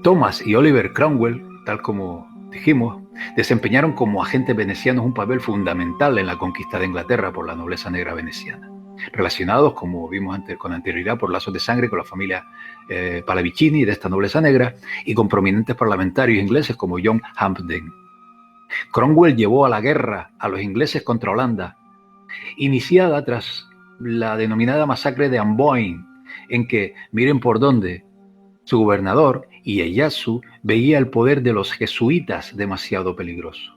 Thomas y Oliver Cromwell, tal como dijimos, desempeñaron como agentes venecianos un papel fundamental en la conquista de Inglaterra por la nobleza negra veneciana, relacionados, como vimos antes, con anterioridad por lazos de sangre con la familia Pallavicini de esta nobleza negra y con prominentes parlamentarios ingleses como John Hampden. Cromwell llevó a la guerra a los ingleses contra Holanda, iniciada tras la denominada masacre de Amboine, en que, miren por dónde, su gobernador, Ieyasu, veía el poder de los jesuitas demasiado peligroso.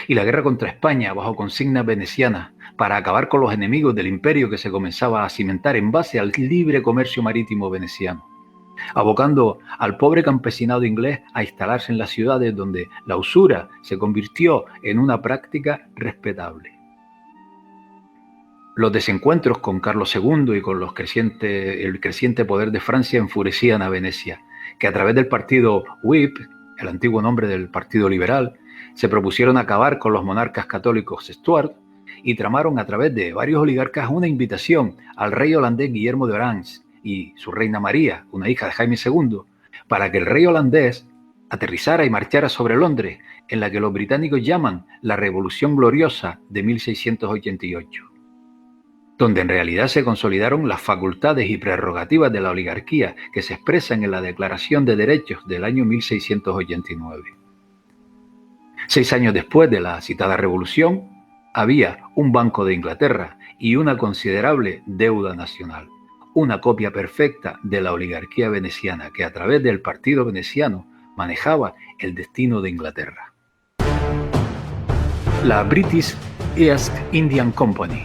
Y la guerra contra España, bajo consignas venecianas, para acabar con los enemigos del imperio que se comenzaba a cimentar en base al libre comercio marítimo veneciano, abocando al pobre campesinado inglés a instalarse en las ciudades donde la usura se convirtió en una práctica respetable. Los desencuentros con Carlos II y con el creciente poder de Francia enfurecían a Venecia, que a través del partido Whip, el antiguo nombre del Partido Liberal, se propusieron acabar con los monarcas católicos Stuart y tramaron a través de varios oligarcas una invitación al rey holandés Guillermo de Orange y su reina María, una hija de Jaime II, para que el rey holandés aterrizara y marchara sobre Londres, en la que los británicos llaman la Revolución Gloriosa de 1688. Donde en realidad se consolidaron las facultades y prerrogativas de la oligarquía que se expresan en la Declaración de Derechos del año 1689. 6 años después de la citada revolución, había un Banco de Inglaterra y una considerable deuda nacional, una copia perfecta de la oligarquía veneciana que a través del partido veneciano manejaba el destino de Inglaterra. La British East Indian Company,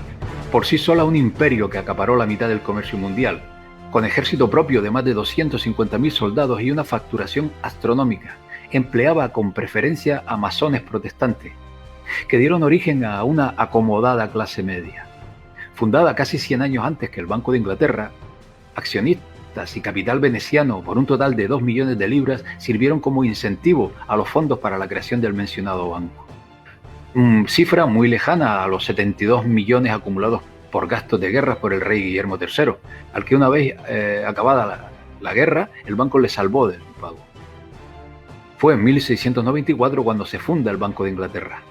por sí sola un imperio que acaparó la mitad del comercio mundial, con ejército propio de más de 250.000 soldados y una facturación astronómica, empleaba con preferencia a masones protestantes, que dieron origen a una acomodada clase media. Fundada casi 100 años antes que el Banco de Inglaterra, accionistas y capital veneciano por un total de 2 millones de libras sirvieron como incentivo a los fondos para la creación del mencionado banco. Cifra muy lejana a los 72 millones acumulados por gastos de guerra por el rey Guillermo III, al que una vez acabada la guerra, el banco le salvó del pago. Fue en 1694 cuando se funda el Banco de Inglaterra,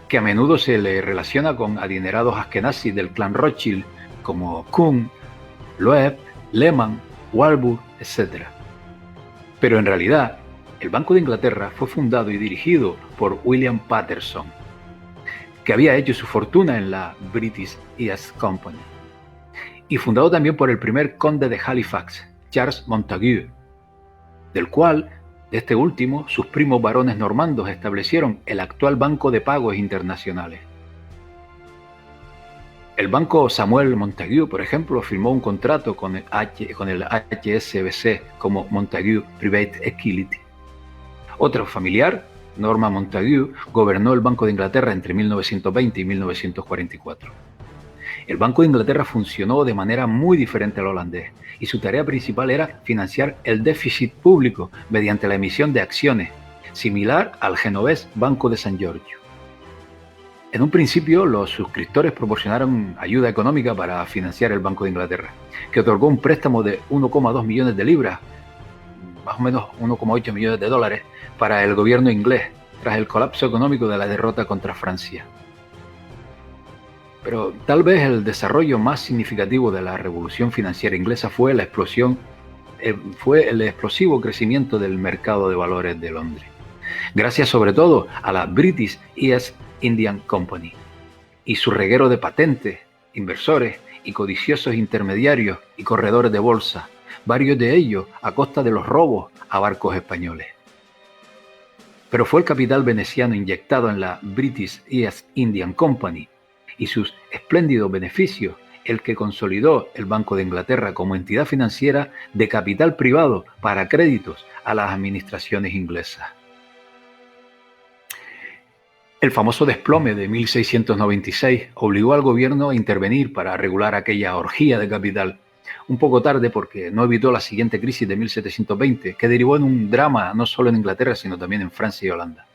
que a menudo se le relaciona con adinerados askenazis del clan Rothschild como Kuhn, Loeb, Lehman, Warburg, etc. Pero en realidad, el Banco de Inglaterra fue fundado y dirigido por William Paterson, que había hecho su fortuna en la British East Company, y fundado también por el primer conde de Halifax, Charles Montague, del cual, de este último, sus primos varones normandos establecieron el actual Banco de Pagos Internacionales. El Banco Samuel Montague, por ejemplo, firmó un contrato con el HSBC como Montague Private Equity. Otro familiar, Norman Montague, gobernó el Banco de Inglaterra entre 1920 y 1944. El Banco de Inglaterra funcionó de manera muy diferente al holandés y su tarea principal era financiar el déficit público mediante la emisión de acciones, similar al genovés Banco de San Giorgio. En un principio, los suscriptores proporcionaron ayuda económica para financiar el Banco de Inglaterra, que otorgó un préstamo de 1,2 millones de libras, más o menos 1,8 millones de dólares, para el gobierno inglés, tras el colapso económico de la derrota contra Francia. Pero tal vez el desarrollo más significativo de la revolución financiera inglesa fue el explosivo crecimiento del mercado de valores de Londres, gracias sobre todo a la British East Indian Company y su reguero de patentes, inversores y codiciosos intermediarios y corredores de bolsa, varios de ellos a costa de los robos a barcos españoles. Pero fue el capital veneciano inyectado en la British East Indian Company y sus espléndidos beneficios el que consolidó el Banco de Inglaterra como entidad financiera de capital privado para créditos a las administraciones inglesas. El famoso desplome de 1696 obligó al gobierno a intervenir para regular aquella orgía de capital, un poco tarde porque no evitó la siguiente crisis de 1720, que derivó en un drama no solo en Inglaterra, sino también en Francia y Holanda.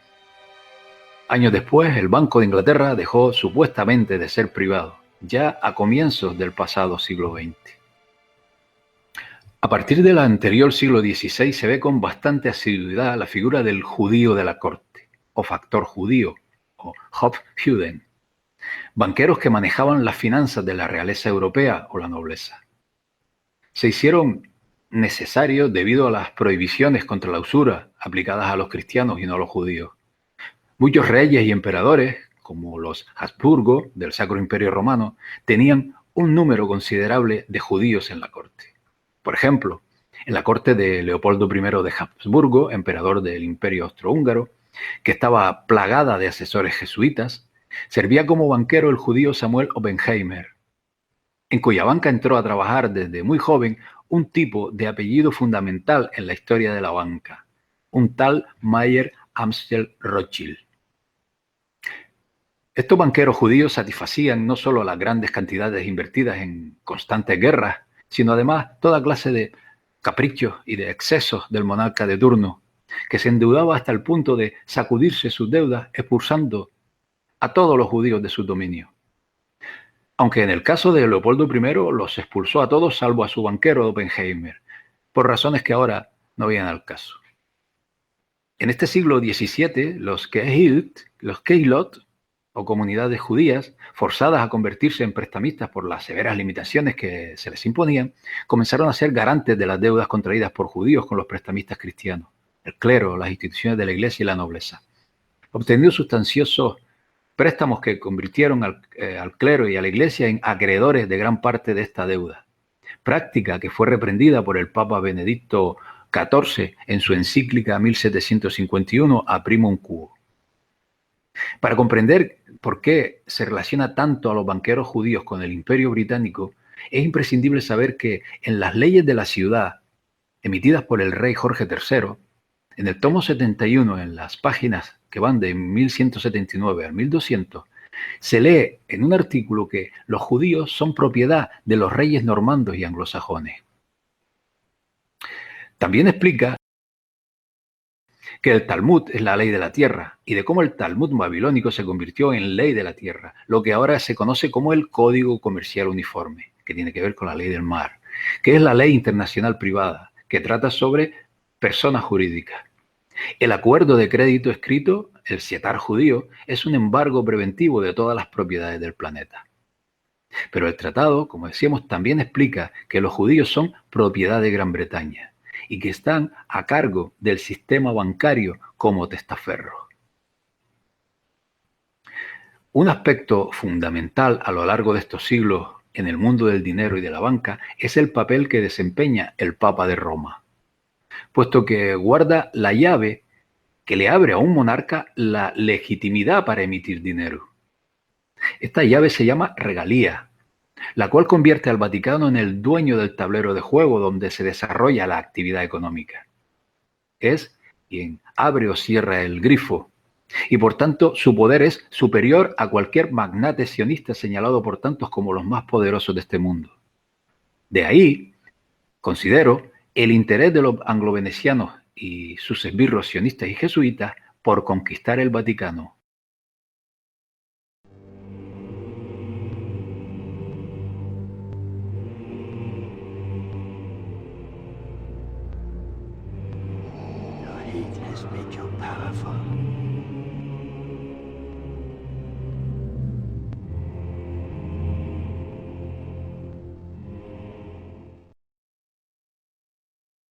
Años después, el Banco de Inglaterra dejó supuestamente de ser privado, ya a comienzos del pasado siglo XX. A partir del anterior siglo XVI se ve con bastante asiduidad la figura del judío de la corte, o factor judío, o Hofjuden, banqueros que manejaban las finanzas de la realeza europea o la nobleza. Se hicieron necesarios debido a las prohibiciones contra la usura aplicadas a los cristianos y no a los judíos. Muchos reyes y emperadores, como los Habsburgo del Sacro Imperio Romano, tenían un número considerable de judíos en la corte. Por ejemplo, en la corte de Leopoldo I de Habsburgo, emperador del Imperio Austrohúngaro, que estaba plagada de asesores jesuitas, servía como banquero el judío Samuel Oppenheimer, en cuya banca entró a trabajar desde muy joven un tipo de apellido fundamental en la historia de la banca, un tal Mayer Amschel Rothschild. Estos banqueros judíos satisfacían no solo las grandes cantidades invertidas en constantes guerras, sino además toda clase de caprichos y de excesos del monarca de turno, que se endeudaba hasta el punto de sacudirse sus deudas expulsando a todos los judíos de su dominio. Aunque en el caso de Leopoldo I los expulsó a todos salvo a su banquero Oppenheimer, por razones que ahora no vienen al caso. En este siglo XVII, los Keilot, o comunidades judías, forzadas a convertirse en prestamistas por las severas limitaciones que se les imponían, comenzaron a ser garantes de las deudas contraídas por judíos con los prestamistas cristianos, el clero, las instituciones de la iglesia y la nobleza. Obtenidos sustanciosos préstamos que convirtieron al clero y a la iglesia en acreedores de gran parte de esta deuda, práctica que fue reprendida por el Papa Benedicto XIV en su encíclica 1751 A Primum Quo. Para comprender por qué se relaciona tanto a los banqueros judíos con el Imperio Británico, es imprescindible saber que en las leyes de la ciudad, emitidas por el rey Jorge III, en el tomo 71, en las páginas que van de 1179 al 1200, se lee en un artículo que los judíos son propiedad de los reyes normandos y anglosajones. También explica que el Talmud es la ley de la tierra y de cómo el Talmud babilónico se convirtió en ley de la tierra, lo que ahora se conoce como el Código Comercial Uniforme, que tiene que ver con la ley del mar, que es la ley internacional privada, que trata sobre personas jurídicas. El acuerdo de crédito escrito, el Sietar judío, es un embargo preventivo de todas las propiedades del planeta. Pero el tratado, como decíamos, también explica que los judíos son propiedad de Gran Bretaña y que están a cargo del sistema bancario como testaferros. Un aspecto fundamental a lo largo de estos siglos en el mundo del dinero y de la banca es el papel que desempeña el Papa de Roma, puesto que guarda la llave que le abre a un monarca la legitimidad para emitir dinero. Esta llave se llama regalía, la cual convierte al Vaticano en el dueño del tablero de juego donde se desarrolla la actividad económica. Es quien abre o cierra el grifo, y por tanto su poder es superior a cualquier magnate sionista señalado por tantos como los más poderosos de este mundo. De ahí, considero, el interés de los anglo-venecianos y sus esbirros sionistas y jesuitas por conquistar el Vaticano. Your hate has made you powerful.